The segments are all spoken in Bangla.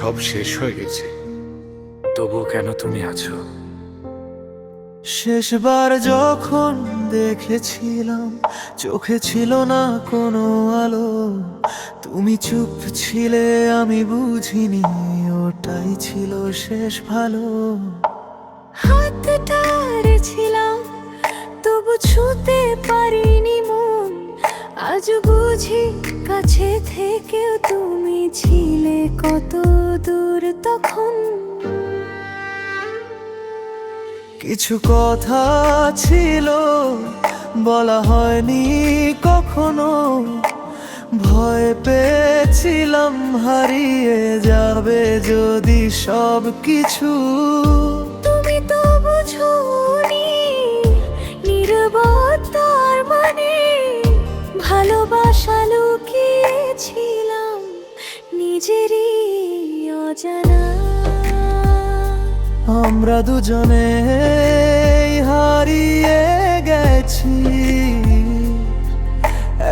সব শেষ হয়ে গেছে, তবুও কেন তুমি আছো? শেষবার যখন দেখেছিলাম চোখে ছিল না কোনো আলো, তুমি চুপ ছিলে, আমি বুঝিনি ওটাই ছিল শেষ ভালো। হাতটা ছিলাম তবু ছুঁতে পারিনি মন, আজ বুঝি কাছে থেকেও তুমি ছিলে কত দূর তখন। কিছু কথা ছিল বলা হয়নি কখনো, ভয় পেয়েছিলাম হারিয়ে যাবে যদি সব কিছু। তুমি তো বুঝোনি নীরবতার মানে, ভালোবাসা লুকিয়েছিলাম নিজেরই অজানা। আমরা দুজনে হারিয়ে গেছি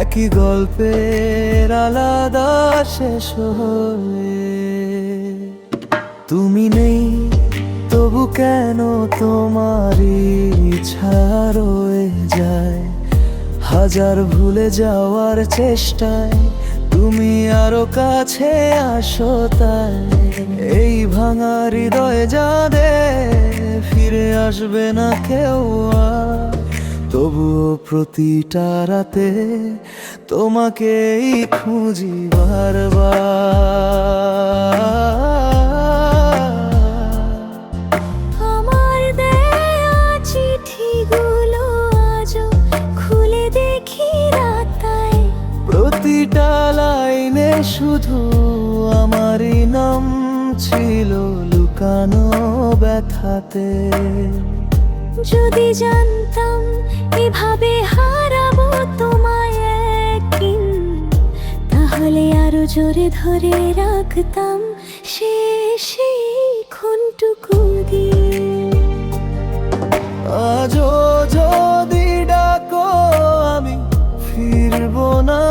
একই গল্পের আলাদা শেষ হয়ে। তুমি নেই তবু কেন তোমার ইচ্ছা রয়ে যায়, হাজার ভুলে যাওয়ার চেষ্টায় তুমি আরো কাছে আসো। তাই এই ভাঙা হৃদয় যাদের ফিরে আসবে না কেউ আর, তবুও প্রতিটা রাতে তোমাকেই খুঁজি বারবার। আমার দেয়া চিঠিগুলো আজও খুলে দেখি রাতায়, প্রতিটা লাইনে শুধু আমারই নাম ছিল লুকানো ব্যথাতে। যদি জানতাম এভাবে হারাবো তোমায় একদিন, তাহলে আরো জোরে ধরে রাখতাম শেষে ক্ষণটুকু দিন। আজও যদি ডাকো আমি ফিরবো না,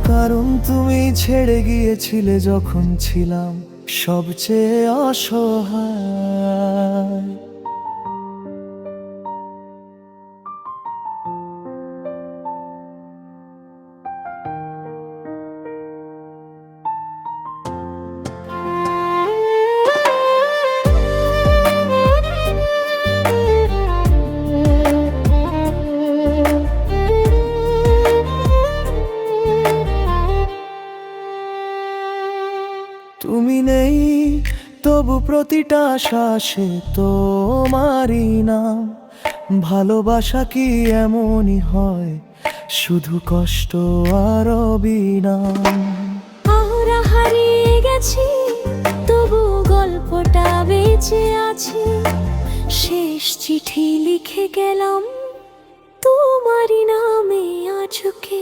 কারণ তুমি ছেড়ে গিয়েছিলে যখন ছিলাম সবচেয়ে অসহায়। তুমি নেই তবু প্রতিটা শ্বাসে তোমারই নাম। ভালোবাসা কি এমনই হয়, শুধু কষ্ট আর অবিরাম। আমরা হারিয়ে গেছি তবু গল্পটা বেঁচে আছে, শেষ চিঠি লিখে গেলাম তোমারই নামে আজকে।